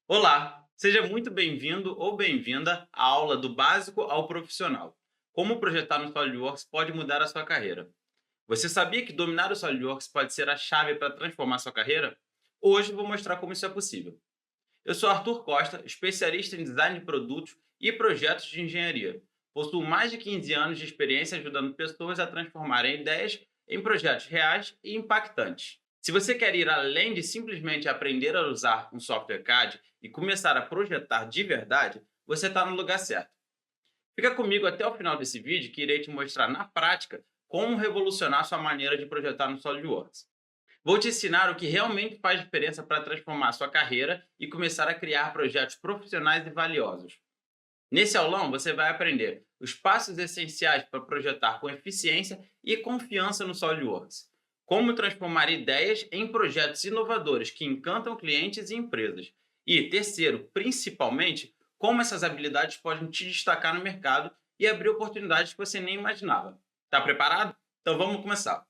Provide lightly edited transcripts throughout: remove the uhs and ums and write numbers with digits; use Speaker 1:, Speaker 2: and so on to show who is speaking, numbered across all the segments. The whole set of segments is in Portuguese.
Speaker 1: Olá, seja muito bem-vindo ou bem-vinda à aula do básico ao profissional. Como projetar no SolidWorks pode mudar a sua carreira. Você sabia que dominar o SolidWorks pode ser a chave para transformar sua carreira? Hoje vou mostrar como isso é possível. Eu sou Arthur Costa, especialista em design de produtos e projetos de engenharia. Possuo mais de 15 anos de experiência ajudando pessoas a transformarem ideias em projetos reais e impactantes. Se você quer ir além de simplesmente aprender a usar um software CAD e começar a projetar de verdade, você está no lugar certo. Fica comigo até o final desse vídeo que irei te mostrar na prática como revolucionar sua maneira de projetar no SolidWorks. Vou te ensinar o que realmente faz diferença para transformar sua carreira e começar a criar projetos profissionais e valiosos. Nesse aulão, você vai aprender os passos essenciais para projetar com eficiência e confiança no SolidWorks, como transformar ideias em projetos inovadores que encantam clientes e empresas, e, terceiro, principalmente, como essas habilidades podem te destacar no mercado e abrir oportunidades que você nem imaginava. Está preparado? Então vamos começar.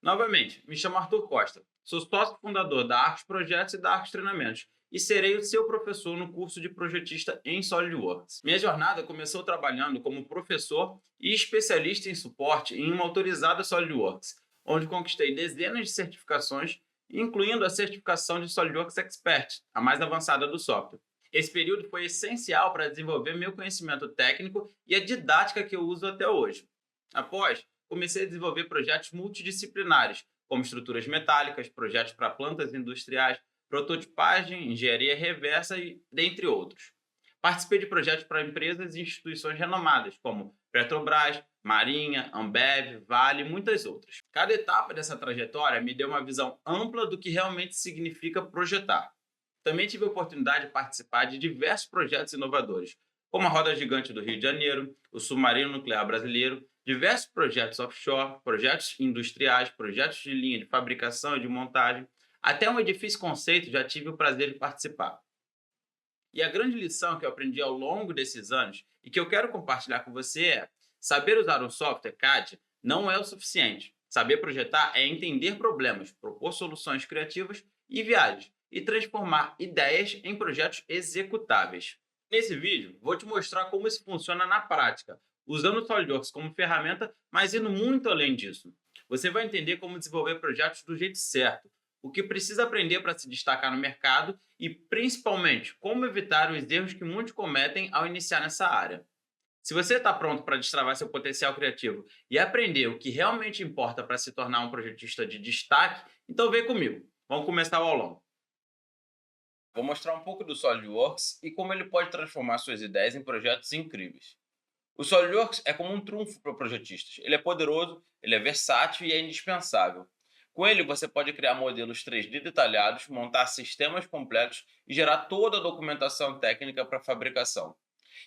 Speaker 1: Novamente, me chamo Arthur Costa. Sou sócio fundador da Arcos Projetos e da Arcos Treinamentos e serei o seu professor no curso de projetista em SolidWorks. Minha jornada começou trabalhando como professor e especialista em suporte em uma autorizada SolidWorks, onde conquistei dezenas de certificações, incluindo a certificação de SolidWorks Expert, a mais avançada do software. Esse período foi essencial para desenvolver meu conhecimento técnico e a didática que eu uso até hoje. Após, comecei a desenvolver projetos multidisciplinares, como estruturas metálicas, projetos para plantas industriais, prototipagem, engenharia reversa e dentre outros. Participei de projetos para empresas e instituições renomadas, como Petrobras, Marinha, Ambev, Vale e muitas outras. Cada etapa dessa trajetória me deu uma visão ampla do que realmente significa projetar. Também tive a oportunidade de participar de diversos projetos inovadores, como a Roda Gigante do Rio de Janeiro, o Submarino Nuclear Brasileiro, diversos projetos offshore, projetos industriais, projetos de linha de fabricação e de montagem, até um edifício conceito já tive o prazer de participar. E a grande lição que eu aprendi ao longo desses anos e que eu quero compartilhar com você é: saber usar um software CAD não é o suficiente. Saber projetar é entender problemas, propor soluções criativas e viagens e transformar ideias em projetos executáveis. Nesse vídeo, vou te mostrar como isso funciona na prática, usando o SolidWorks como ferramenta, mas indo muito além disso. Você vai entender como desenvolver projetos do jeito certo, o que precisa aprender para se destacar no mercado e, principalmente, como evitar os erros que muitos cometem ao iniciar nessa área. Se você está pronto para destravar seu potencial criativo e aprender o que realmente importa para se tornar um projetista de destaque, então vem comigo. Vamos começar o aulão. Vou mostrar um pouco do SolidWorks e como ele pode transformar suas ideias em projetos incríveis. O SolidWorks é como um trunfo para projetistas. Ele é poderoso, ele é versátil e é indispensável. Com ele, você pode criar modelos 3D detalhados, montar sistemas completos e gerar toda a documentação técnica para fabricação.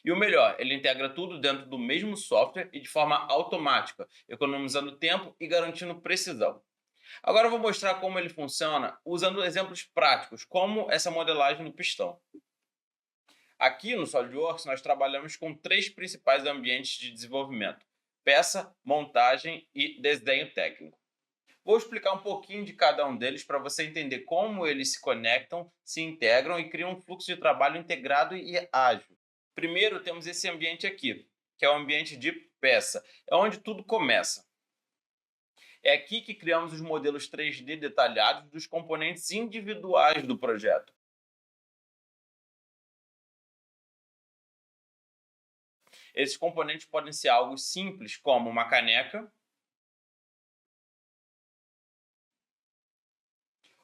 Speaker 1: E o melhor, ele integra tudo dentro do mesmo software e de forma automática, economizando tempo e garantindo precisão. Agora eu vou mostrar como ele funciona usando exemplos práticos, como essa modelagem do pistão. Aqui no SolidWorks, nós trabalhamos com três principais ambientes de desenvolvimento: peça, montagem e desenho técnico. Vou explicar um pouquinho de cada um deles para você entender como eles se conectam, se integram e criam um fluxo de trabalho integrado e ágil. Primeiro, temos esse ambiente aqui, que é o ambiente de peça. É onde tudo começa. É aqui que criamos os modelos 3D detalhados dos componentes individuais do projeto. Esses componentes podem ser algo simples, como uma caneca,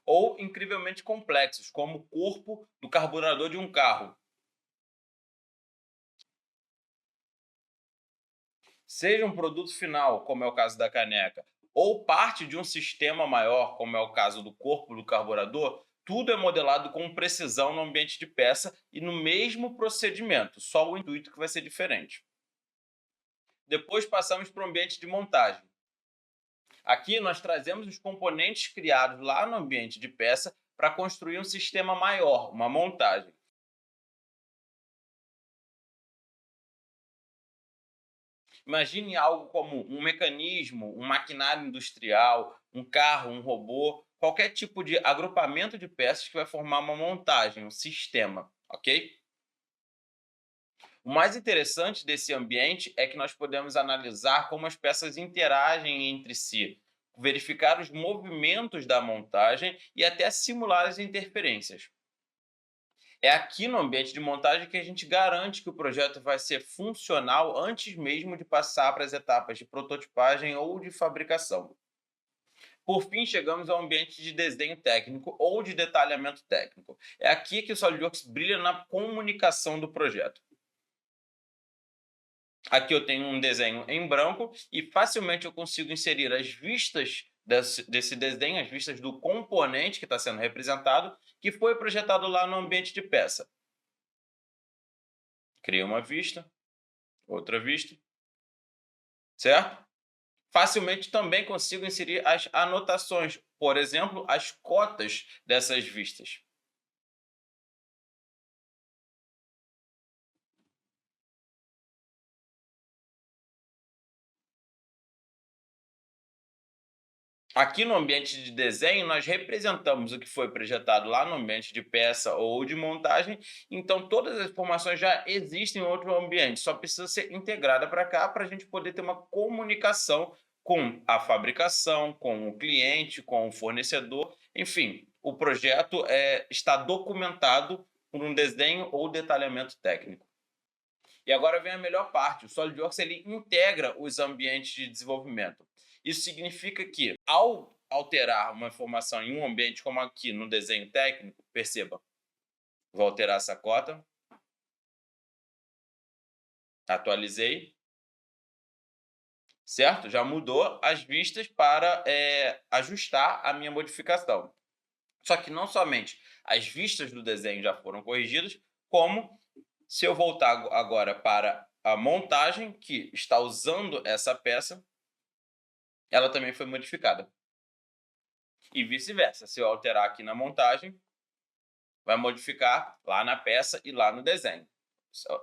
Speaker 1: ou incrivelmente complexos, como o corpo do carburador de um carro. Seja um produto final, como é o caso da caneca, ou parte de um sistema maior, como é o caso do corpo do carburador, tudo é modelado com precisão no ambiente de peça e no mesmo procedimento, só o intuito que vai ser diferente. Depois passamos para o ambiente de montagem. Aqui nós trazemos os componentes criados lá no ambiente de peça para construir um sistema maior, uma montagem. Imagine algo como um mecanismo, um maquinário industrial, um carro, um robô. qualquer tipo de agrupamento de peças que vai formar uma montagem, um sistema, ok? O mais interessante desse ambiente é que nós podemos analisar como as peças interagem entre si, verificar os movimentos da montagem e até simular as interferências. É aqui no ambiente de montagem que a gente garante que o projeto vai ser funcional antes mesmo de passar para as etapas de prototipagem ou de fabricação. Por fim, chegamos ao ambiente de desenho técnico ou de detalhamento técnico. É aqui que o SolidWorks brilha na comunicação do projeto. Aqui eu tenho um desenho em branco e facilmente eu consigo inserir as vistas desse desenho, as vistas do componente que está sendo representado, que foi projetado lá no ambiente de peça. Crio uma vista, outra vista, certo? Facilmente também consigo inserir as anotações, por exemplo, as cotas dessas vistas. Aqui no ambiente de desenho, nós representamos o que foi projetado lá no ambiente de peça ou de montagem, então todas as informações já existem em outro ambiente, só precisa ser integrada para cá para a gente poder ter uma comunicação com a fabricação, com o cliente, com o fornecedor, enfim, o projeto está documentado por um desenho ou detalhamento técnico. E agora vem a melhor parte, o SolidWorks ele integra os ambientes de desenvolvimento. Isso significa que, ao alterar uma informação em um ambiente, como aqui no desenho técnico, perceba, vou alterar essa cota, atualizei, certo? Já mudou as vistas para ajustar a minha modificação. Só que não somente as vistas do desenho já foram corrigidas, como se eu voltar agora para a montagem, que está usando essa peça, ela também foi modificada. E vice-versa, se eu alterar aqui na montagem, vai modificar lá na peça e lá no desenho,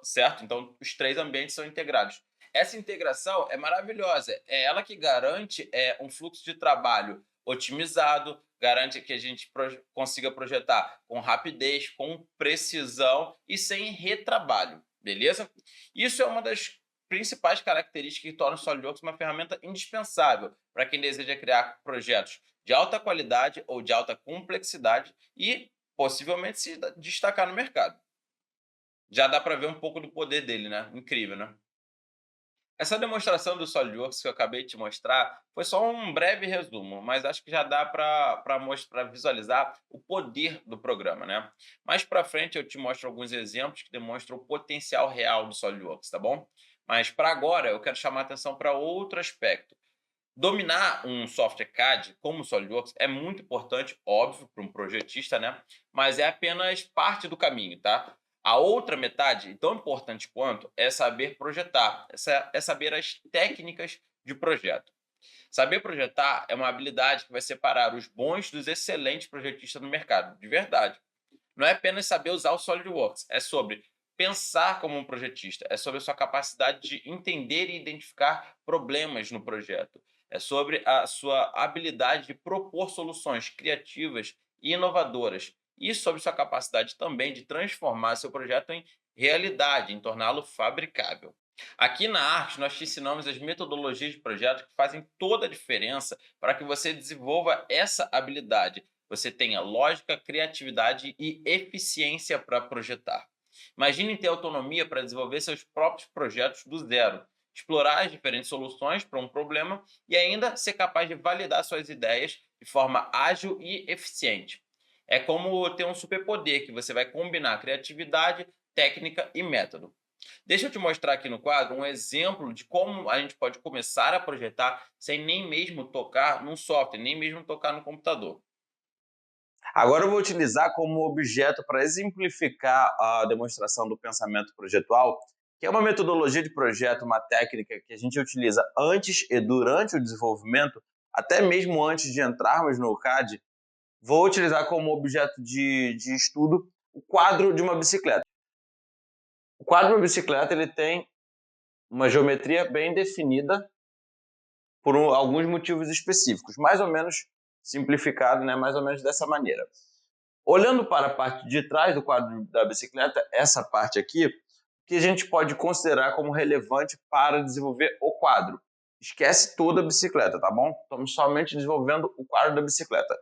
Speaker 1: certo? Então, os três ambientes são integrados. Essa integração é maravilhosa, é ela que garante um fluxo de trabalho otimizado, garante que a gente consiga projetar com rapidez, com precisão e sem retrabalho, beleza? Isso é uma das principais características que tornam o SolidWorks uma ferramenta indispensável para quem deseja criar projetos de alta qualidade ou de alta complexidade e possivelmente se destacar no mercado. Já dá para ver um pouco do poder dele, né? Incrível, né? Essa demonstração do SolidWorks que eu acabei de te mostrar foi só um breve resumo, mas acho que já dá para visualizar o poder do programa, né? Mais para frente eu te mostro alguns exemplos que demonstram o potencial real do SolidWorks, tá bom? Mas para agora eu quero chamar a atenção para outro aspecto. Dominar um software CAD como o SolidWorks é muito importante, óbvio, para um projetista, né? Mas é apenas parte do caminho, tá? A outra metade, e tão importante quanto, é saber projetar, é saber as técnicas de projeto. Saber projetar é uma habilidade que vai separar os bons dos excelentes projetistas no mercado, de verdade. Não é apenas saber usar o SolidWorks, é sobre pensar como um projetista, é sobre a sua capacidade de entender e identificar problemas no projeto, é sobre a sua habilidade de propor soluções criativas e inovadoras e sobre sua capacidade também de transformar seu projeto em realidade, em torná-lo fabricável. Aqui na Arte, nós te ensinamos as metodologias de projeto que fazem toda a diferença para que você desenvolva essa habilidade, você tenha lógica, criatividade e eficiência para projetar. Imagine ter autonomia para desenvolver seus próprios projetos do zero, explorar as diferentes soluções para um problema e ainda ser capaz de validar suas ideias de forma ágil e eficiente. É como ter um superpoder que você vai combinar criatividade, técnica e método. Deixa eu te mostrar aqui no quadro um exemplo de como a gente pode começar a projetar sem nem mesmo tocar num software, nem mesmo tocar no computador. Agora eu vou utilizar como objeto para exemplificar a demonstração do pensamento projetual, que é uma metodologia de projeto, uma técnica que a gente utiliza antes e durante o desenvolvimento, até mesmo antes de entrarmos no CAD. Vou utilizar como objeto de estudo o quadro de uma bicicleta. O quadro de uma bicicleta ele tem uma geometria bem definida por alguns motivos específicos, mais ou menos
Speaker 2: simplificado, né, mais ou menos dessa maneira. Olhando para a parte de trás do quadro da bicicleta, essa parte aqui, que a gente pode considerar como relevante para desenvolver o quadro. Esquece toda a bicicleta, tá bom? Estamos somente desenvolvendo o quadro da bicicleta.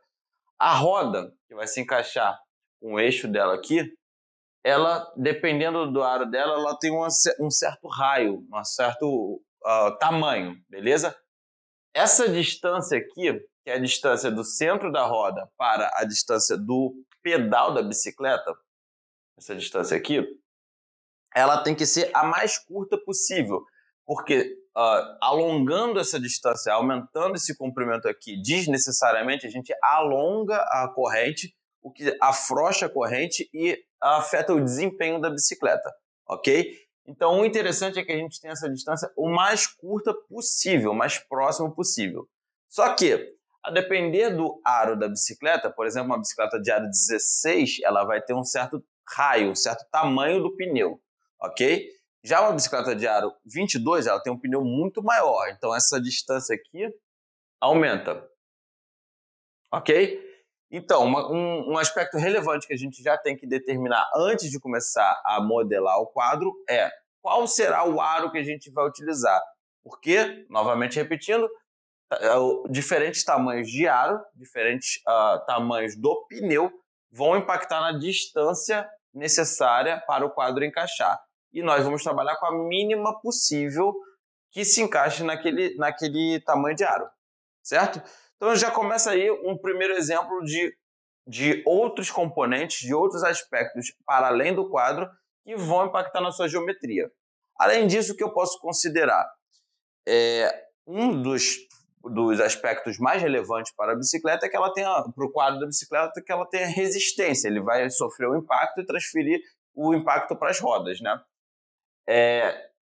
Speaker 2: A roda, que vai se encaixar com o eixo dela aqui, ela, dependendo do aro dela, ela tem um certo raio, um certo tamanho, beleza? Essa distância aqui, que é a distância do centro da roda para a distância do pedal da bicicleta, essa distância aqui, ela tem que ser a mais curta possível, porque alongando essa distância, aumentando esse comprimento aqui desnecessariamente, a gente alonga a corrente, o que afrouxa a corrente e afeta o desempenho da bicicleta, ok? Então, o interessante é que a gente tenha essa distância o mais curta possível, o mais próximo possível. Só que, a depender do aro da bicicleta, por exemplo, uma bicicleta de aro 16, ela vai ter um certo raio, um certo tamanho do pneu, ok? Já uma bicicleta de aro 22, ela tem um pneu muito maior, então essa distância aqui aumenta, ok? Então, um aspecto relevante que a gente já tem que determinar antes de começar a modelar o quadro é qual será o aro que a gente vai utilizar. Porque, novamente repetindo, diferentes tamanhos de aro, diferentes tamanhos do pneu vão impactar na distância necessária para o quadro encaixar. E nós vamos trabalhar com a mínima possível que se encaixe naquele tamanho de aro, certo? Então já começa aí um primeiro exemplo de outros componentes, de outros aspectos para além do quadro que vão impactar na sua geometria. Além disso, o que eu posso considerar? Um dos aspectos mais relevantes para a bicicleta é que ela tenha, para o quadro da bicicleta, que ela tenha resistência. Ele vai sofrer o impacto e transferir o impacto para as rodas, né?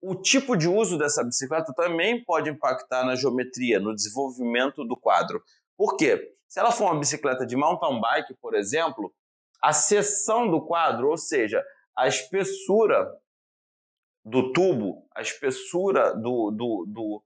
Speaker 2: O tipo de uso dessa bicicleta também pode impactar na geometria, no desenvolvimento do quadro. Por quê? Se ela for uma bicicleta de mountain bike, por exemplo, a seção do quadro, ou seja, a espessura do tubo, a espessura do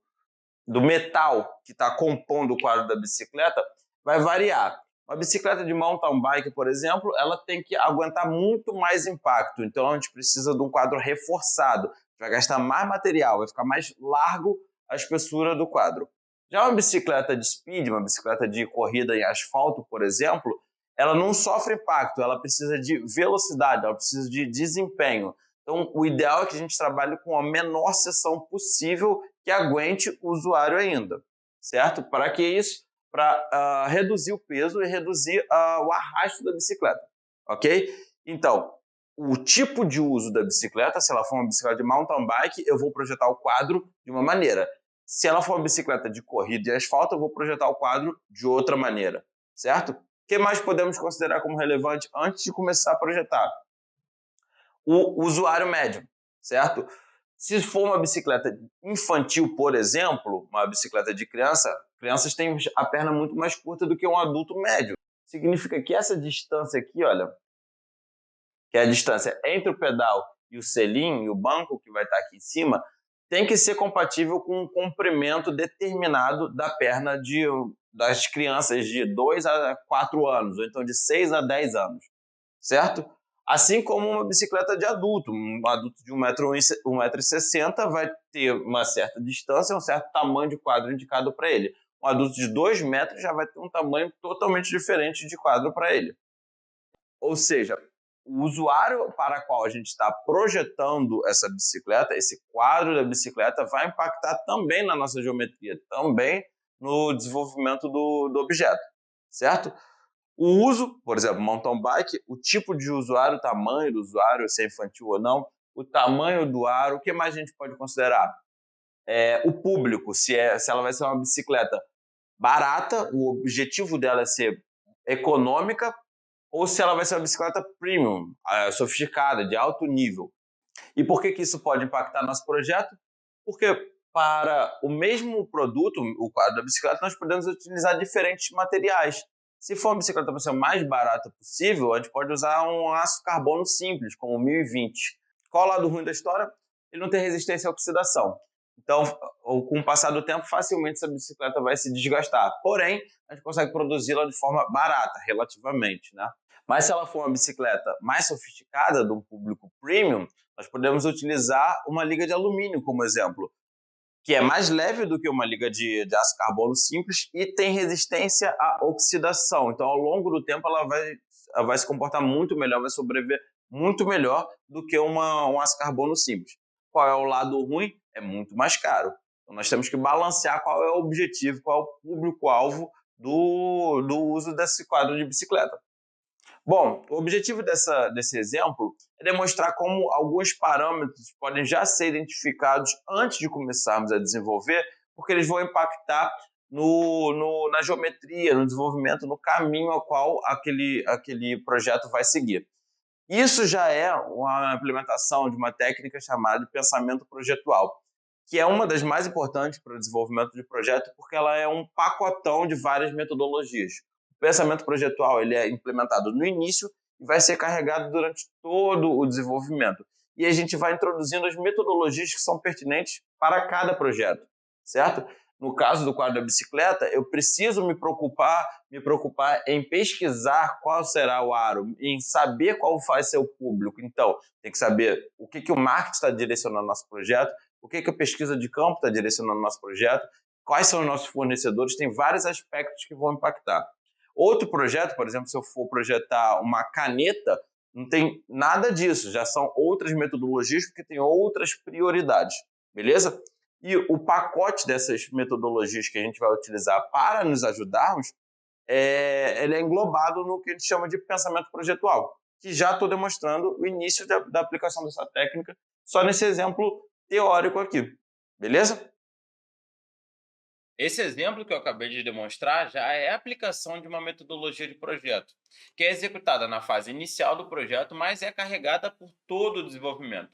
Speaker 2: metal que está compondo o quadro da bicicleta vai variar. Uma bicicleta de mountain bike, por exemplo, ela tem que aguentar muito mais impacto, então a gente precisa de um quadro reforçado, vai gastar mais material, vai ficar mais largo a espessura do quadro. Já uma bicicleta de speed, uma bicicleta de corrida em asfalto, por exemplo, ela não sofre impacto, ela precisa de velocidade, ela precisa de desempenho. Então, o ideal é que a gente trabalhe com a menor seção possível que aguente o usuário ainda, certo? Para que isso? Para reduzir o peso e reduzir o arrasto da bicicleta, ok? Então, o tipo de uso da bicicleta, se ela for uma bicicleta de mountain bike, eu vou projetar o quadro de uma maneira. Se ela for uma bicicleta de corrida e asfalto, eu vou projetar o quadro de outra maneira, certo? O que mais podemos considerar como relevante antes de começar a projetar? O usuário médio, certo? Se for uma bicicleta infantil, por exemplo, uma bicicleta de criança, crianças têm a perna muito mais curta do que um adulto médio. Significa que essa distância aqui, olha, que é a distância entre o pedal e o selim, e o banco que vai estar aqui em cima, tem que ser compatível com um comprimento determinado da perna das crianças de 2 a 4 anos, ou então de 6 a 10 anos, certo? Assim como uma bicicleta de adulto. Um adulto de 1,60 m vai ter uma certa distância, um certo tamanho de quadro indicado para ele. Um adulto de 2 metros já vai ter um tamanho totalmente diferente de quadro para ele. Ou seja, o usuário para qual a gente está projetando essa bicicleta, esse quadro da bicicleta, vai impactar também na nossa geometria, também no desenvolvimento do objeto, certo? O uso, por exemplo, mountain bike, o tipo de usuário, o tamanho do usuário, se é infantil ou não, o tamanho do aro, o que mais a gente pode considerar? O público, se ela vai ser uma bicicleta barata, o objetivo dela é ser econômica, ou se ela vai ser uma bicicleta premium, sofisticada, de alto nível. E por que isso pode impactar nosso projeto? Porque para o mesmo produto, o quadro da bicicleta, nós podemos utilizar diferentes materiais. Se for uma bicicleta para ser o mais barata possível, a gente pode usar um aço carbono simples, como o 1020. Qual é o lado ruim da história? Ele não tem resistência à oxidação. Então, com o passar do tempo, facilmente essa bicicleta vai se desgastar. Porém, a gente consegue produzi-la de forma barata, relativamente, né? Mas se ela for uma bicicleta mais sofisticada, de um público premium, nós podemos utilizar uma liga de alumínio como exemplo, que é mais leve do que uma liga de aço carbono simples e tem resistência à oxidação. Então, ao longo do tempo, ela vai se comportar muito melhor, vai sobreviver muito melhor do que um aço carbono simples. Qual é o lado ruim? É muito mais caro. Então, nós temos que balancear qual é o objetivo, qual é o público-alvo do uso desse quadro de bicicleta. Bom, o objetivo desse exemplo é demonstrar como alguns parâmetros podem já ser identificados antes de começarmos a desenvolver, porque eles vão impactar na geometria, no desenvolvimento, no caminho ao qual aquele projeto vai seguir. Isso já é uma implementação de uma técnica chamada de pensamento projetual, que é uma das mais importantes para o desenvolvimento de projeto, porque ela é um pacotão de várias metodologias. O pensamento projetual ele é implementado no início e vai ser carregado durante todo o desenvolvimento. E a gente vai introduzindo as metodologias que são pertinentes para cada projeto, certo? No caso do quadro da bicicleta, eu preciso me preocupar em pesquisar qual será o aro, em saber qual vai ser o público. Então, tem que saber o que o marketing está direcionando no nosso projeto, o que a pesquisa de campo está direcionando no nosso projeto, quais são os nossos fornecedores, tem vários aspectos que vão impactar. Outro projeto, por exemplo, se eu for projetar uma caneta, não tem nada disso, já são outras metodologias porque tem outras prioridades, beleza? E o pacote dessas metodologias que a gente vai utilizar para nos ajudarmos, ele é englobado no que a gente chama de pensamento projetual, que já estou demonstrando o início da aplicação dessa técnica só nesse exemplo teórico aqui, beleza?
Speaker 1: Esse exemplo que eu acabei de demonstrar já é a aplicação de uma metodologia de projeto, que é executada na fase inicial do projeto, mas é carregada por todo o desenvolvimento.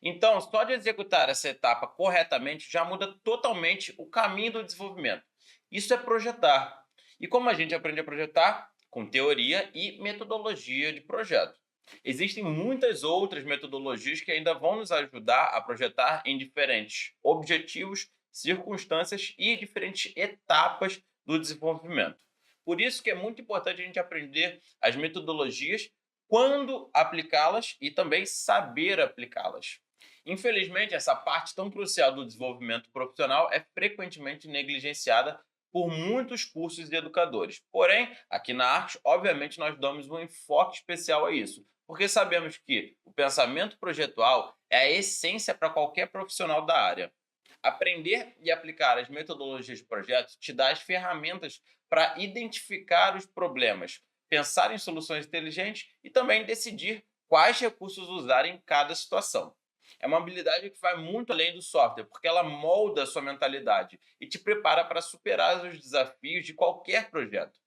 Speaker 1: Então, só de executar essa etapa corretamente já muda totalmente o caminho do desenvolvimento. Isso é projetar. E como a gente aprende a projetar? Com teoria e metodologia de projeto. Existem muitas outras metodologias que ainda vão nos ajudar a projetar em diferentes objetivos, circunstâncias e diferentes etapas do desenvolvimento. Por isso que é muito importante a gente aprender as metodologias, quando aplicá-las e também saber aplicá-las. Infelizmente, essa parte tão crucial do desenvolvimento profissional é frequentemente negligenciada por muitos cursos e educadores. Porém, aqui na Arcos, obviamente, nós damos um enfoque especial a isso, porque sabemos que o pensamento projetual é a essência para qualquer profissional da área. Aprender e aplicar as metodologias de projetos te dá as ferramentas para identificar os problemas, pensar em soluções inteligentes e também decidir quais recursos usar em cada situação. É uma habilidade que vai muito além do software, porque ela molda a sua mentalidade e te prepara para superar os desafios de qualquer projeto.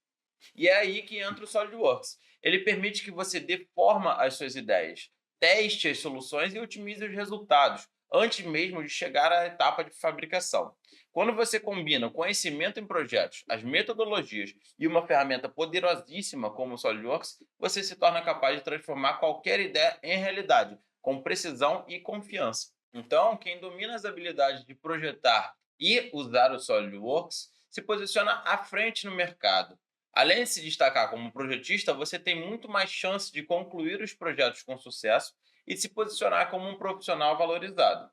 Speaker 1: E é aí que entra o SolidWorks. Ele permite que você dê forma às suas ideias, teste as soluções e otimize os resultados, antes mesmo de chegar à etapa de fabricação. Quando você combina o conhecimento em projetos, as metodologias e uma ferramenta poderosíssima como o SolidWorks, você se torna capaz de transformar qualquer ideia em realidade, com precisão e confiança. Então, quem domina as habilidades de projetar e usar o SolidWorks se posiciona à frente no mercado. Além de se destacar como projetista, você tem muito mais chance de concluir os projetos com sucesso e se posicionar como um profissional valorizado.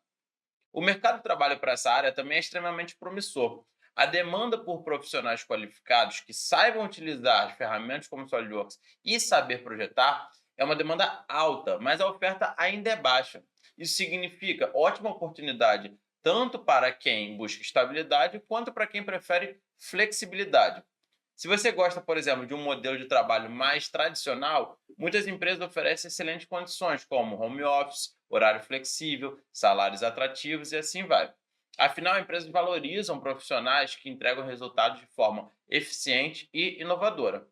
Speaker 1: O mercado de trabalho para essa área também é extremamente promissor. A demanda por profissionais qualificados que saibam utilizar as ferramentas como o SolidWorks e saber projetar é uma demanda alta, mas a oferta ainda é baixa. Isso significa ótima oportunidade tanto para quem busca estabilidade quanto para quem prefere flexibilidade. Se você gosta, por exemplo, de um modelo de trabalho mais tradicional, muitas empresas oferecem excelentes condições, como home office, horário flexível, salários atrativos e assim vai. Afinal, empresas valorizam profissionais que entregam resultados de forma eficiente e inovadora.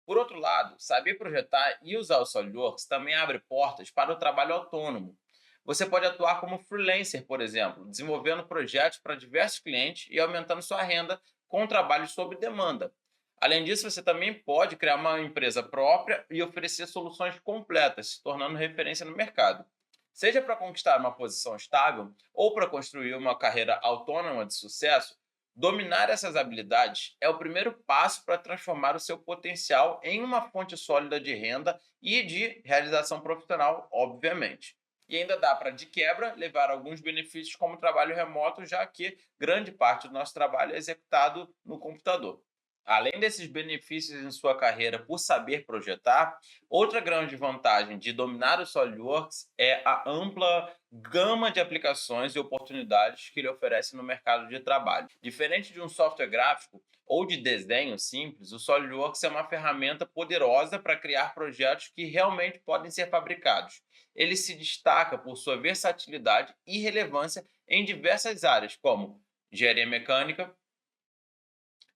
Speaker 1: Por outro lado, saber projetar e usar o SolidWorks também abre portas para o trabalho autônomo. Você pode atuar como freelancer, por exemplo, desenvolvendo projetos para diversos clientes e aumentando sua renda com trabalhos sob demanda. Além disso, você também pode criar uma empresa própria e oferecer soluções completas, se tornando referência no mercado. Seja para conquistar uma posição estável ou para construir uma carreira autônoma de sucesso, dominar essas habilidades é o primeiro passo para transformar o seu potencial em uma fonte sólida de renda e de realização profissional, obviamente. E ainda dá para, de quebra, levar alguns benefícios como trabalho remoto, já que grande parte do nosso trabalho é executado no computador. Além desses benefícios em sua carreira por saber projetar, outra grande vantagem de dominar o SolidWorks é a ampla gama de aplicações e oportunidades que ele oferece no mercado de trabalho. Diferente de um software gráfico ou de desenho simples, o SolidWorks é uma ferramenta poderosa para criar projetos que realmente podem ser fabricados. Ele se destaca por sua versatilidade e relevância em diversas áreas, como engenharia mecânica,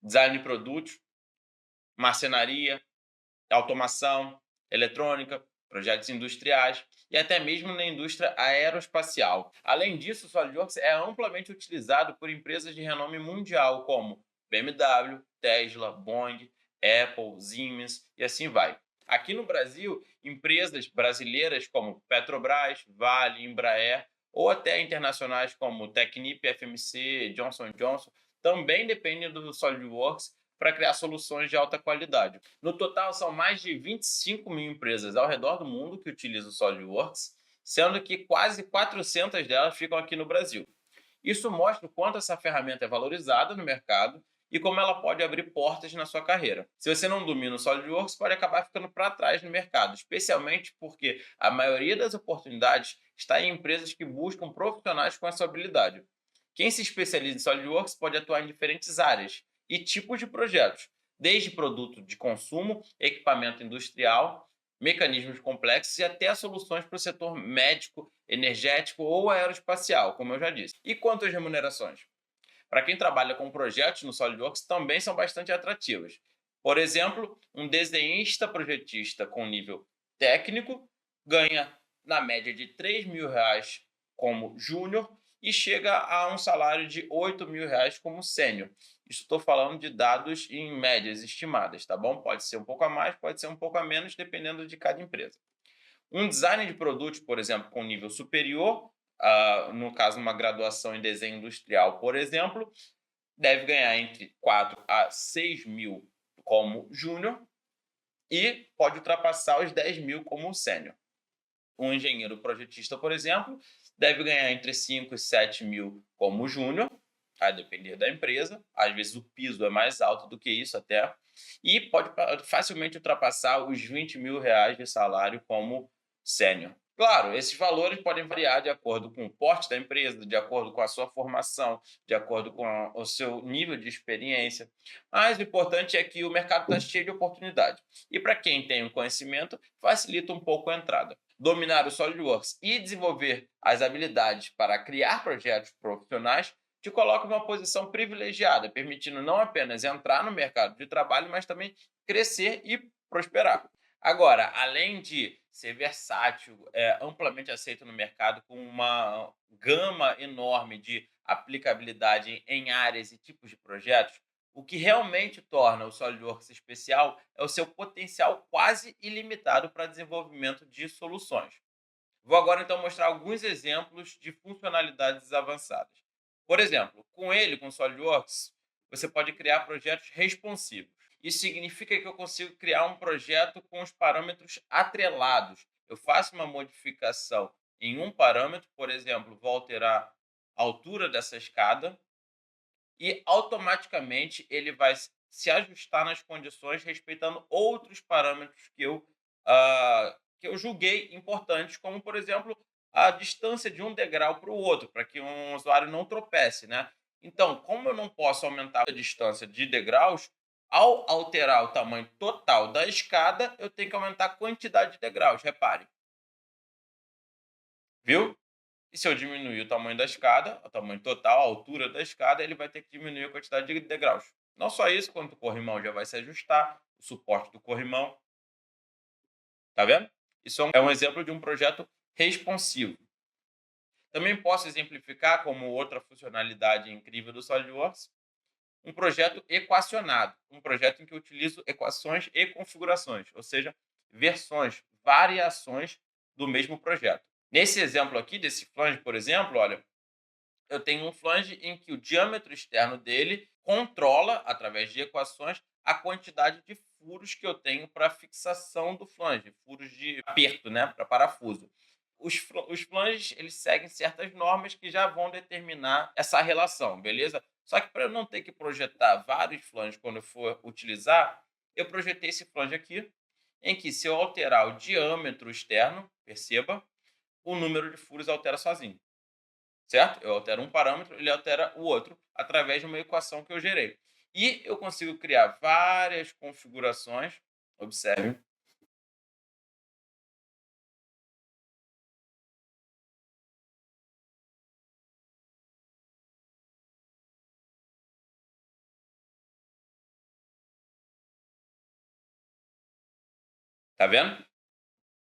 Speaker 1: design de produtos, marcenaria, automação, eletrônica, projetos industriais e até mesmo na indústria aeroespacial. Além disso, o SolidWorks é amplamente utilizado por empresas de renome mundial como BMW, Tesla, Boeing, Apple, Siemens e assim vai. Aqui no Brasil, empresas brasileiras como Petrobras, Vale, Embraer ou até internacionais como Technip, FMC, Johnson Johnson também dependem do SolidWorks para criar soluções de alta qualidade. No total, são mais de 25 mil empresas ao redor do mundo que utilizam o SolidWorks, sendo que quase 400 delas ficam aqui no Brasil. Isso mostra o quanto essa ferramenta é valorizada no mercado e como ela pode abrir portas na sua carreira. Se você não domina o SolidWorks, pode acabar ficando para trás no mercado, especialmente porque a maioria das oportunidades está em empresas que buscam profissionais com essa habilidade. Quem se especializa em SolidWorks pode atuar em diferentes áreas e tipos de projetos, desde produto de consumo, equipamento industrial, mecanismos complexos e até soluções para o setor médico, energético ou aeroespacial, como eu já disse. E quanto às remunerações? Para quem trabalha com projetos no SolidWorks, também são bastante atrativas. Por exemplo, um desenhista projetista com nível técnico ganha na média de R$ 3.000 como júnior e chega a um salário de R$ 8.000 como sênior. Isso estou falando de dados em médias estimadas, tá bom? Pode ser um pouco a mais, pode ser um pouco a menos, dependendo de cada empresa. Um designer de produtos, por exemplo, com nível superior, no caso, uma graduação em desenho industrial, por exemplo, deve ganhar entre 4 a 6 mil como júnior e pode ultrapassar os 10 mil como sênior. Um engenheiro projetista, por exemplo, deve ganhar entre 5 e 7 mil como júnior, a depender da empresa. Às vezes o piso é mais alto do que isso até. E pode facilmente ultrapassar os R$ 20.000 de salário como sênior. Claro, esses valores podem variar de acordo com o porte da empresa, de acordo com a sua formação, de acordo com o seu nível de experiência. Mas o importante é que o mercado está cheio de oportunidade. E para quem tem o conhecimento, facilita um pouco a entrada. Dominar o SolidWorks e desenvolver as habilidades para criar projetos profissionais te coloca em uma posição privilegiada, permitindo não apenas entrar no mercado de trabalho, mas também crescer e prosperar. Agora, além de ser versátil, amplamente aceito no mercado, com uma gama enorme de aplicabilidade em áreas e tipos de projetos, o que realmente torna o SolidWorks especial é o seu potencial quase ilimitado para desenvolvimento de soluções. Vou agora então mostrar alguns exemplos de funcionalidades avançadas. Por exemplo, com o SolidWorks, você pode criar projetos responsivos. Isso significa que eu consigo criar um projeto com os parâmetros atrelados. Eu faço uma modificação em um parâmetro, por exemplo, vou alterar a altura dessa escada e automaticamente ele vai se ajustar nas condições respeitando outros parâmetros que eu julguei importantes, como, por exemplo, a distância de um degrau para o outro, para que um usuário não tropece, né? Então, como eu não posso aumentar a distância de degraus, ao alterar o tamanho total da escada, eu tenho que aumentar a quantidade de degraus, repare, viu? E se eu diminuir o tamanho da escada, o tamanho total, a altura da escada, ele vai ter que diminuir a quantidade de degraus. Não só isso, quanto o corrimão já vai se ajustar, o suporte do corrimão, tá vendo? Isso é um exemplo de um projeto responsivo. Também posso exemplificar como outra funcionalidade incrível do SolidWorks, um projeto equacionado, um projeto em que eu utilizo equações e configurações, ou seja, versões, variações do mesmo projeto. Nesse exemplo aqui, desse flange, por exemplo, olha, eu tenho um flange em que o diâmetro externo dele controla, através de equações, a quantidade de furos que eu tenho para fixação do flange, furos de aperto, né, para parafuso. Os flanges, eles seguem certas normas que já vão determinar essa relação, beleza? Só que para eu não ter que projetar vários flanges quando eu for utilizar, eu projetei esse flange aqui, em que se eu alterar o diâmetro externo, perceba, o número de furos altera sozinho. Certo? Eu altero um parâmetro, ele altera o outro, através de uma equação que eu gerei. E eu consigo criar várias configurações, observe, tá vendo?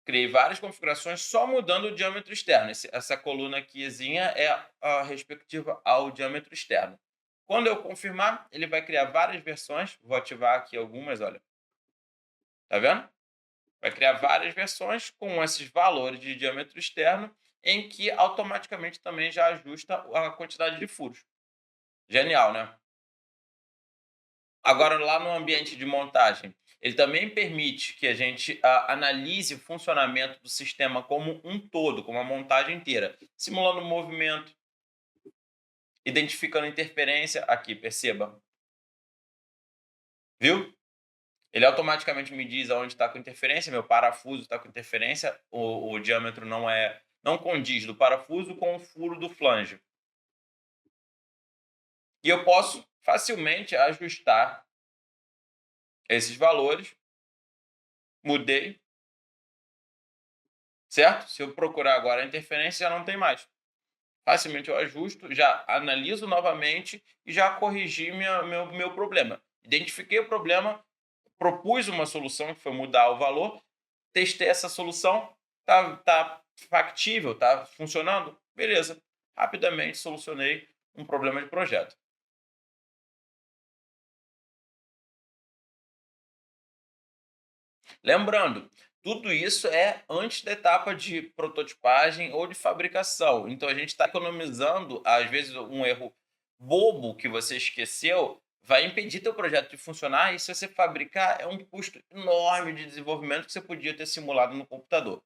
Speaker 1: Criei várias configurações só mudando o diâmetro externo. Essa coluna aquizinha é a respectiva ao diâmetro externo. Quando eu confirmar, ele vai criar várias versões. Vou ativar aqui algumas, olha. Tá vendo? Vai criar várias versões com esses valores de diâmetro externo, em que automaticamente também já ajusta a quantidade de furos. Genial, né? Agora, lá no ambiente de montagem, ele também permite que a gente analise o funcionamento do sistema como um todo, como a montagem inteira, simulando o movimento, identificando interferência. Aqui, perceba. Viu? Ele automaticamente me diz aonde está com interferência, meu parafuso está com interferência, o diâmetro não condiz do parafuso com o furo do flange. E eu posso facilmente ajustar esses valores. Mudei, certo? Se eu procurar agora a interferência, já não tem mais. Facilmente eu ajusto, já analiso novamente e já corrigi meu problema. Identifiquei o problema, propus uma solução, que foi mudar o valor, testei essa solução, tá factível, tá funcionando? Beleza. Rapidamente solucionei um problema de projeto. Lembrando, tudo isso é antes da etapa de prototipagem ou de fabricação. Então a gente está economizando, às vezes, um erro bobo que você esqueceu vai impedir teu projeto de funcionar, e se você fabricar, é um custo enorme de desenvolvimento que você podia ter simulado no computador.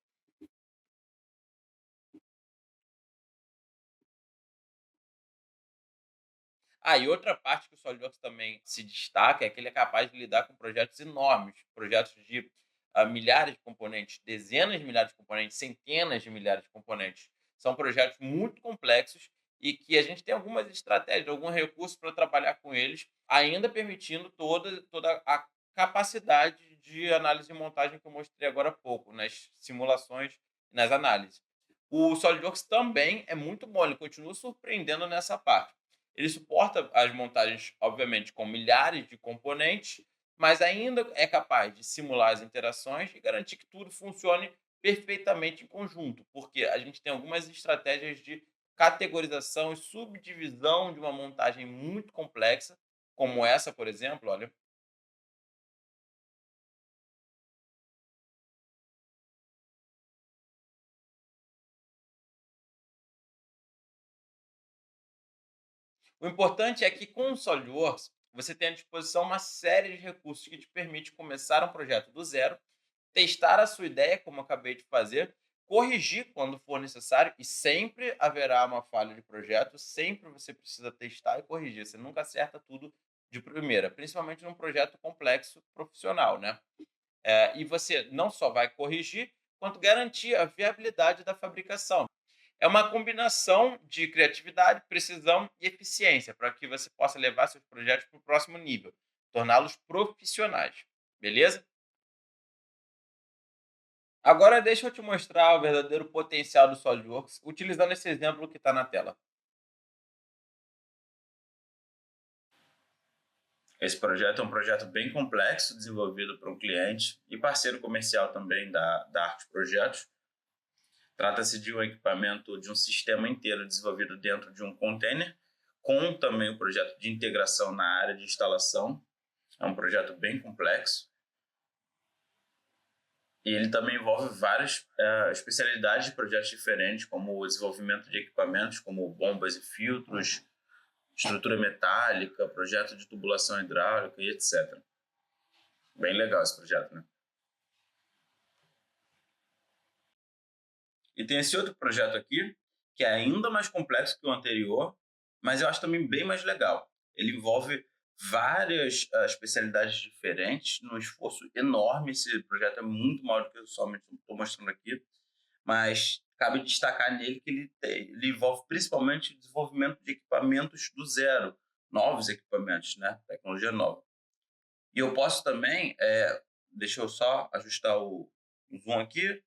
Speaker 1: E outra parte que o SolidWorks também se destaca é que ele é capaz de lidar com projetos enormes, projetos de milhares de componentes, dezenas de milhares de componentes, centenas de milhares de componentes. São projetos muito complexos e que a gente tem algumas estratégias, alguns recursos para trabalhar com eles, ainda permitindo toda a capacidade de análise e montagem que eu mostrei agora há pouco, nas simulações e nas análises. O SolidWorks também é muito bom, ele continua surpreendendo nessa parte. Ele suporta as montagens, obviamente, com milhares de componentes, mas ainda é capaz de simular as interações e garantir que tudo funcione perfeitamente em conjunto, porque a gente tem algumas estratégias de categorização e subdivisão de uma montagem muito complexa, como essa, por exemplo, olha. O importante é que com o SolidWorks você tem à disposição uma série de recursos que te permite começar um projeto do zero, testar a sua ideia, como eu acabei de fazer, corrigir quando for necessário, e sempre haverá uma falha de projeto, sempre você precisa testar e corrigir. Você nunca acerta tudo de primeira, principalmente num projeto complexo profissional, né? E você não só vai corrigir, quanto garantir a viabilidade da fabricação. É uma combinação de criatividade, precisão e eficiência para que você possa levar seus projetos para o próximo nível, torná-los profissionais. Beleza? Agora deixa eu te mostrar o verdadeiro potencial do SolidWorks utilizando esse exemplo que está na tela. Esse projeto é um projeto bem complexo, desenvolvido para um cliente e parceiro comercial também da Arte Projetos. Trata-se de um equipamento, de um sistema inteiro desenvolvido dentro de um container, com também um projeto de integração na área de instalação. É um projeto bem complexo. E ele também envolve várias especialidades de projetos diferentes, como o desenvolvimento de equipamentos como bombas e filtros, estrutura metálica, projeto de tubulação hidráulica e etc. Bem legal esse projeto, né? E tem esse outro projeto aqui, que é ainda mais complexo que o anterior, mas eu acho também bem mais legal. Ele envolve várias especialidades diferentes, num esforço enorme. Esse projeto é muito maior do que eu somente estou mostrando aqui, mas cabe destacar nele que ele envolve principalmente o desenvolvimento de equipamentos do zero, novos equipamentos, né? Tecnologia nova. E eu posso também, deixa eu só ajustar o zoom aqui,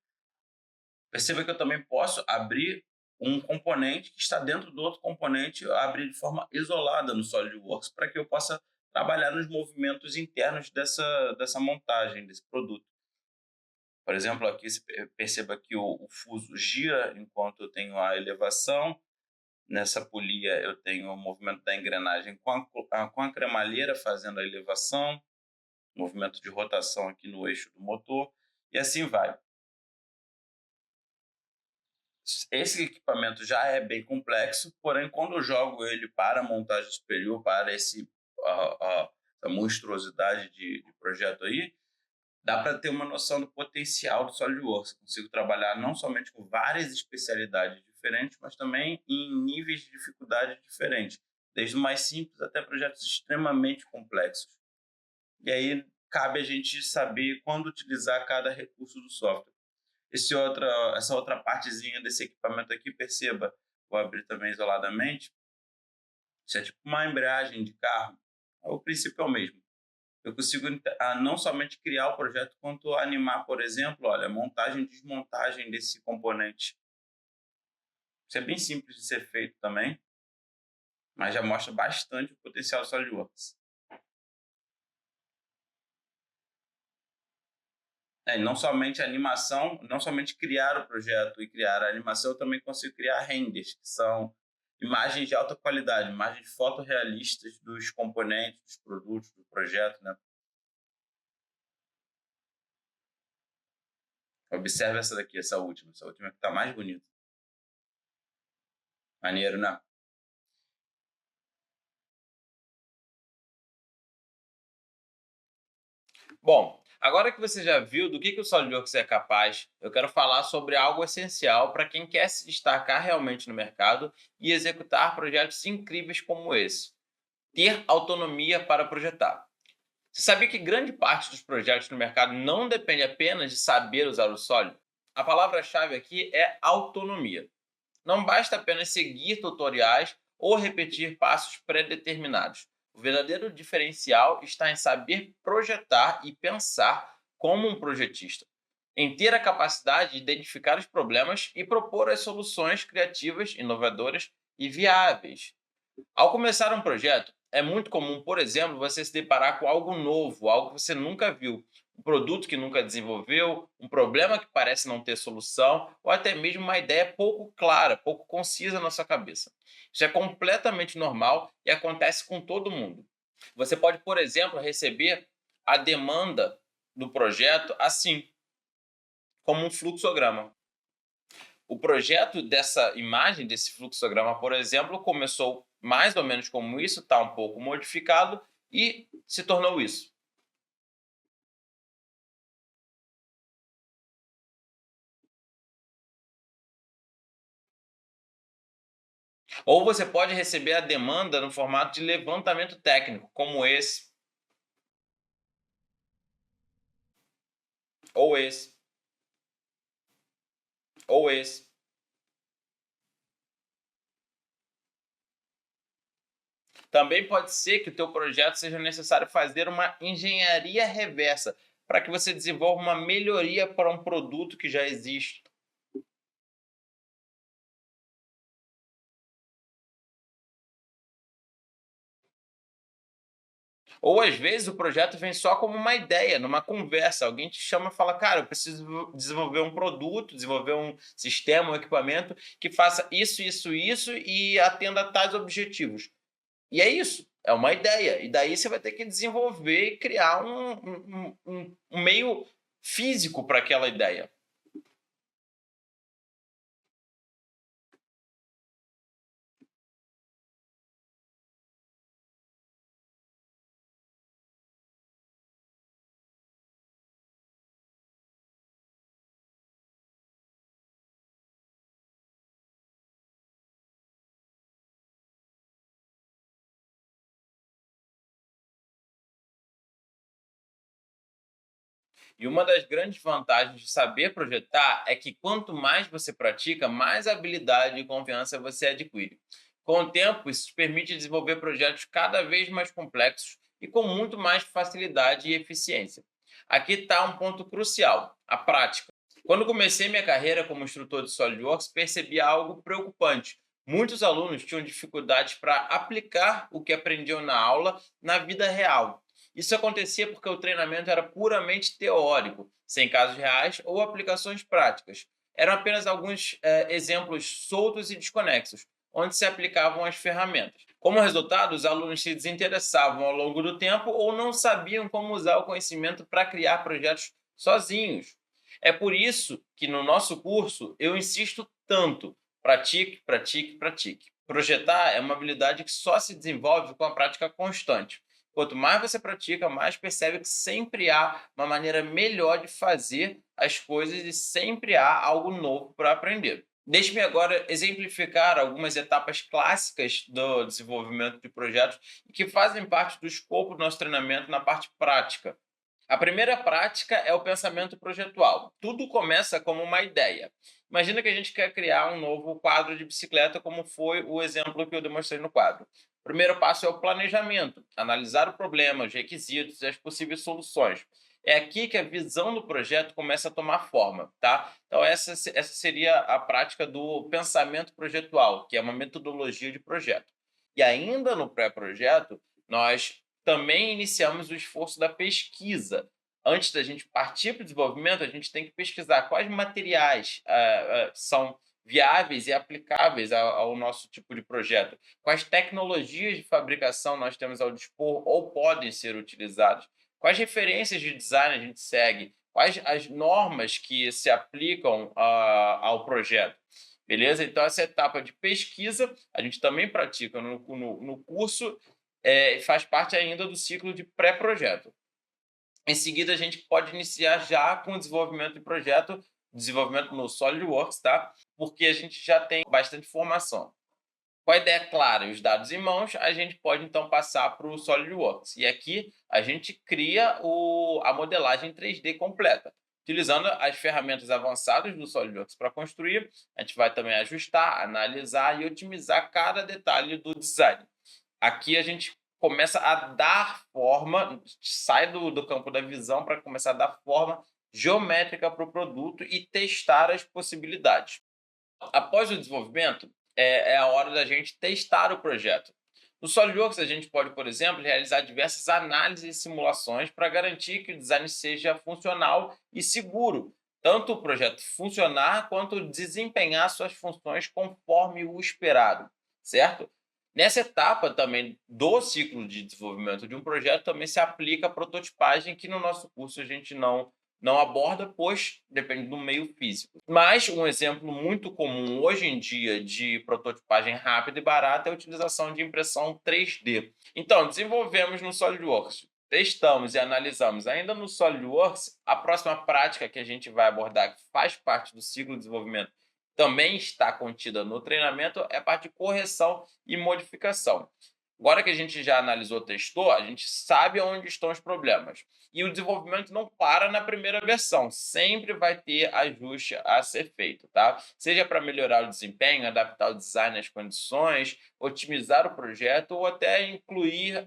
Speaker 1: perceba que eu também posso abrir um componente que está dentro do outro componente, abrir de forma isolada no SolidWorks, para que eu possa trabalhar nos movimentos internos dessa montagem, desse produto. Por exemplo, aqui você perceba que o fuso gira enquanto eu tenho a elevação. Nessa polia eu tenho o movimento da engrenagem com a cremalheira fazendo a elevação, movimento de rotação aqui no eixo do motor, e assim vai. Esse equipamento já é bem complexo, porém, quando eu jogo ele para a montagem superior, para essa monstruosidade de projeto aí, dá para ter uma noção do potencial do SolidWorks. Eu consigo trabalhar não somente com várias especialidades diferentes, mas também em níveis de dificuldade diferentes, desde o mais simples até projetos extremamente complexos. E aí cabe a gente saber quando utilizar cada recurso do software. Essa outra partezinha desse equipamento aqui, perceba, vou abrir também isoladamente, isso é tipo uma embreagem de carro, o princípio é o mesmo. Eu consigo não somente criar o projeto, quanto animar, por exemplo, olha, montagem e desmontagem desse componente. Isso é bem simples de ser feito também, mas já mostra bastante o potencial do SolidWorks. Não somente a animação, não somente criar o projeto e criar a animação, eu também consigo criar renders, que são imagens de alta qualidade, imagens fotorrealistas dos componentes, dos produtos, do projeto, né? Observe essa daqui, essa última que está mais bonita. Maneiro, né? Bom, agora que você já viu do que o SolidWorks é capaz, eu quero falar sobre algo essencial para quem quer se destacar realmente no mercado e executar projetos incríveis como esse: ter autonomia para projetar. Você sabia que grande parte dos projetos no mercado não depende apenas de saber usar o Solid? A palavra-chave aqui é autonomia. Não basta apenas seguir tutoriais ou repetir passos pré-determinados. O verdadeiro diferencial está em saber projetar e pensar como um projetista, em ter a capacidade de identificar os problemas e propor as soluções criativas, inovadoras e viáveis. Ao começar um projeto, é muito comum, por exemplo, você se deparar com algo novo, algo que você nunca viu, um produto que nunca desenvolveu, um problema que parece não ter solução, ou até mesmo uma ideia pouco clara, pouco concisa na sua cabeça. Isso é completamente normal e acontece com todo mundo. Você pode, por exemplo, receber a demanda do projeto assim, como um fluxograma. O projeto dessa imagem, desse fluxograma, por exemplo, começou mais ou menos como isso, está um pouco modificado e se tornou isso. Ou você pode receber a demanda no formato de levantamento técnico, como esse, ou esse, ou esse. Também pode ser que o teu projeto seja necessário fazer uma engenharia reversa para que você desenvolva uma melhoria para um produto que já existe. Ou às vezes o projeto vem só como uma ideia, numa conversa. Alguém te chama e fala: cara, eu preciso desenvolver um produto, desenvolver um sistema, um equipamento que faça isso, isso, isso e atenda a tais objetivos. E é isso, é uma ideia. E daí você vai ter que desenvolver e criar um meio físico para aquela ideia. E uma das grandes vantagens de saber projetar é que quanto mais você pratica, mais habilidade e confiança você adquire. Com o tempo, isso te permite desenvolver projetos cada vez mais complexos e com muito mais facilidade e eficiência. Aqui está um ponto crucial: a prática. Quando comecei minha carreira como instrutor de SolidWorks, percebi algo preocupante. Muitos alunos tinham dificuldades para aplicar o que aprendiam na aula na vida real. Isso acontecia porque o treinamento era puramente teórico, sem casos reais ou aplicações práticas. Eram apenas alguns exemplos soltos e desconexos, onde se aplicavam as ferramentas. Como resultado, os alunos se desinteressavam ao longo do tempo ou não sabiam como usar o conhecimento para criar projetos sozinhos. É por isso que no nosso curso eu insisto tanto: pratique, pratique, pratique. Projetar é uma habilidade que só se desenvolve com a prática constante. Quanto mais você pratica, mais percebe que sempre há uma maneira melhor de fazer as coisas e sempre há algo novo para aprender. Deixe-me agora exemplificar algumas etapas clássicas do desenvolvimento de projetos e que fazem parte do escopo do nosso treinamento na parte prática. A primeira prática é o pensamento projetual. Tudo começa como uma ideia. Imagina que a gente quer criar um novo quadro de bicicleta, como foi o exemplo que eu demonstrei no quadro. O primeiro passo é o planejamento, analisar o problema, os requisitos e as possíveis soluções. É aqui que a visão do projeto começa a tomar forma, tá? Então essa seria a prática do pensamento projetual, que é uma metodologia de projeto. E ainda no pré-projeto, nós também iniciamos o esforço da pesquisa. Antes da gente partir para o desenvolvimento, a gente tem que pesquisar quais materiais são viáveis e aplicáveis ao nosso tipo de projeto, quais tecnologias de fabricação nós temos ao dispor ou podem ser utilizadas, quais referências de design a gente segue, quais as normas que se aplicam ao projeto. Beleza? Então, essa etapa de pesquisa a gente também pratica no curso, faz parte ainda do ciclo de pré-projeto. Em seguida, a gente pode iniciar já com o desenvolvimento de projeto, desenvolvimento no SolidWorks, tá? Porque a gente já tem bastante informação. Com a ideia clara e os dados em mãos, a gente pode então passar para o SolidWorks. E aqui a gente cria a modelagem 3D completa. Utilizando as ferramentas avançadas do SolidWorks para construir, a gente vai também ajustar, analisar e otimizar cada detalhe do design. Aqui a gente começa a dar forma, sai do campo da visão para começar a dar forma geométrica para o produto e testar as possibilidades. Após o desenvolvimento, é a hora da gente testar o projeto. No SolidWorks, a gente pode, por exemplo, realizar diversas análises e simulações para garantir que o design seja funcional e seguro, tanto o projeto funcionar quanto desempenhar suas funções conforme o esperado, certo? Nessa etapa também do ciclo de desenvolvimento de um projeto também se aplica a prototipagem, que no nosso curso a gente não aborda, pois depende do meio físico. Mas um exemplo muito comum hoje em dia de prototipagem rápida e barata é a utilização de impressão 3D. Então, desenvolvemos no SolidWorks, testamos e analisamos ainda no SolidWorks. A próxima prática que a gente vai abordar, que faz parte do ciclo de desenvolvimento, também está contida no treinamento, é a parte de correção e modificação. Agora que a gente já analisou, testou, a gente sabe onde estão os problemas. E o desenvolvimento não para na primeira versão, sempre vai ter ajuste a ser feito, tá? Seja para melhorar o desempenho, adaptar o design às condições, otimizar o projeto ou até incluir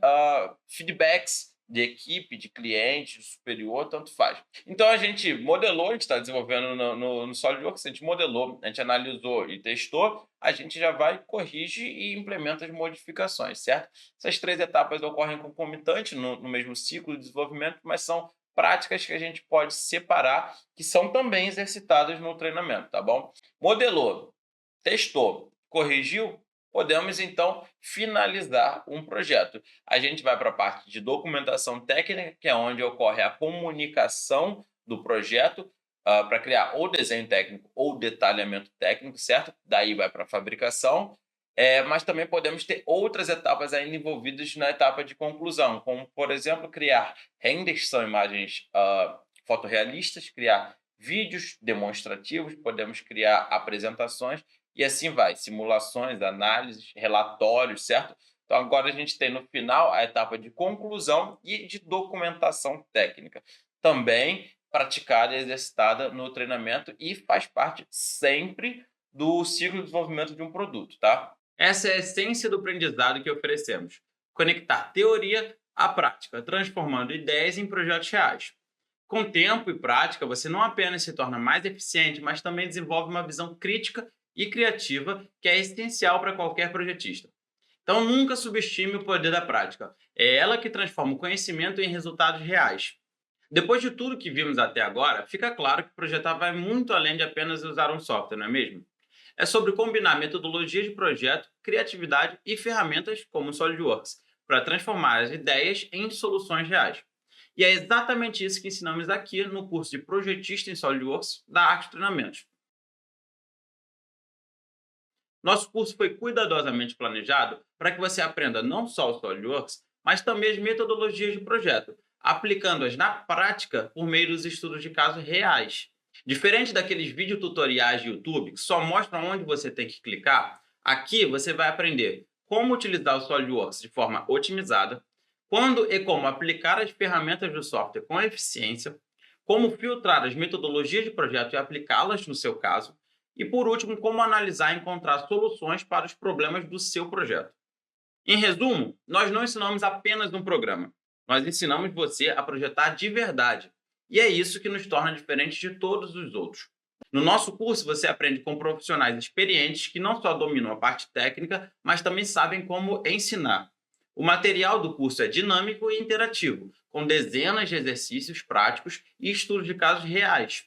Speaker 1: feedbacks de equipe, de cliente, de superior, tanto faz. Então a gente modelou, a gente está desenvolvendo no SolidWorks, a gente modelou, a gente analisou e testou, a gente já vai, corrige e implementa as modificações, certo? Essas 3 etapas ocorrem concomitante no mesmo ciclo de desenvolvimento, mas são práticas que a gente pode separar, que são também exercitadas no treinamento, tá bom? Modelou, testou, corrigiu, podemos então finalizar um projeto. A gente vai para a parte de documentação técnica, que é onde ocorre a comunicação do projeto para criar ou desenho técnico ou detalhamento técnico, certo? Daí vai para a fabricação. Mas também podemos ter outras etapas ainda envolvidas na etapa de conclusão, como, por exemplo, criar renders, que são imagens fotorrealistas, criar vídeos demonstrativos, podemos criar apresentações e assim vai, simulações, análises, relatórios, certo? Então agora a gente tem no final a etapa de conclusão e de documentação técnica. Também praticada e exercitada no treinamento e faz parte sempre do ciclo de desenvolvimento de um produto, tá? Essa é a essência do aprendizado que oferecemos. Conectar teoria à prática, transformando ideias em projetos reais. Com tempo e prática, você não apenas se torna mais eficiente, mas também desenvolve uma visão crítica e criativa que é essencial para qualquer projetista. Então, nunca subestime o poder da prática. É ela que transforma o conhecimento em resultados reais. Depois de tudo que vimos até agora, fica claro que projetar vai muito além de apenas usar um software, não é mesmo? É sobre combinar metodologias de projeto, criatividade e ferramentas como o SolidWorks para transformar as ideias em soluções reais. E é exatamente isso que ensinamos aqui no curso de Projetista em SolidWorks da Arte Treinamentos. Nosso curso foi cuidadosamente planejado para que você aprenda não só o SolidWorks, mas também as metodologias de projeto, aplicando-as na prática por meio dos estudos de casos reais. Diferente daqueles videotutoriais de YouTube que só mostram onde você tem que clicar, aqui você vai aprender como utilizar o SolidWorks de forma otimizada, quando e como aplicar as ferramentas do software com eficiência, como filtrar as metodologias de projeto e aplicá-las no seu caso, e, por último, como analisar e encontrar soluções para os problemas do seu projeto. Em resumo, nós não ensinamos apenas um programa. Nós ensinamos você a projetar de verdade. E é isso que nos torna diferentes de todos os outros. No nosso curso, você aprende com profissionais experientes que não só dominam a parte técnica, mas também sabem como ensinar. O material do curso é dinâmico e interativo, com dezenas de exercícios práticos e estudos de casos reais.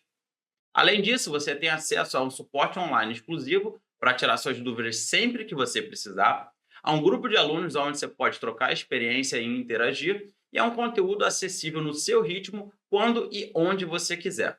Speaker 1: Além disso, você tem acesso a um suporte online exclusivo para tirar suas dúvidas sempre que você precisar, a um grupo de alunos onde você pode trocar experiência e interagir, e a um conteúdo acessível no seu ritmo, quando e onde você quiser.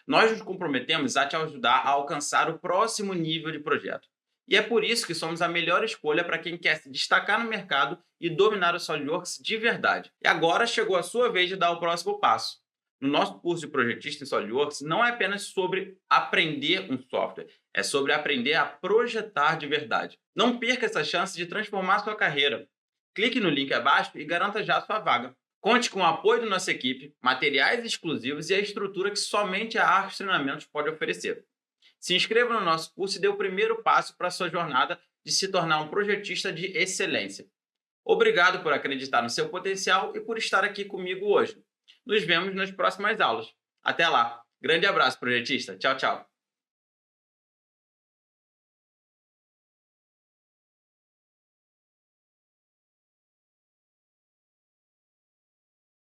Speaker 1: Nós nos comprometemos a te ajudar a alcançar o próximo nível de projeto. E é por isso que somos a melhor escolha para quem quer se destacar no mercado e dominar o SolidWorks de verdade. E agora chegou a sua vez de dar o próximo passo. No nosso curso de projetista em SolidWorks, não é apenas sobre aprender um software, é sobre aprender a projetar de verdade. Não perca essa chance de transformar sua carreira. Clique no link abaixo e garanta já sua vaga. Conte com o apoio da nossa equipe, materiais exclusivos e a estrutura que somente a Arcos Treinamentos pode oferecer. Se inscreva no nosso curso e dê o primeiro passo para a sua jornada de se tornar um projetista de excelência. Obrigado por acreditar no seu potencial e por estar aqui comigo hoje. Nos vemos nas próximas aulas. Até lá. Grande abraço, projetista. Tchau, tchau.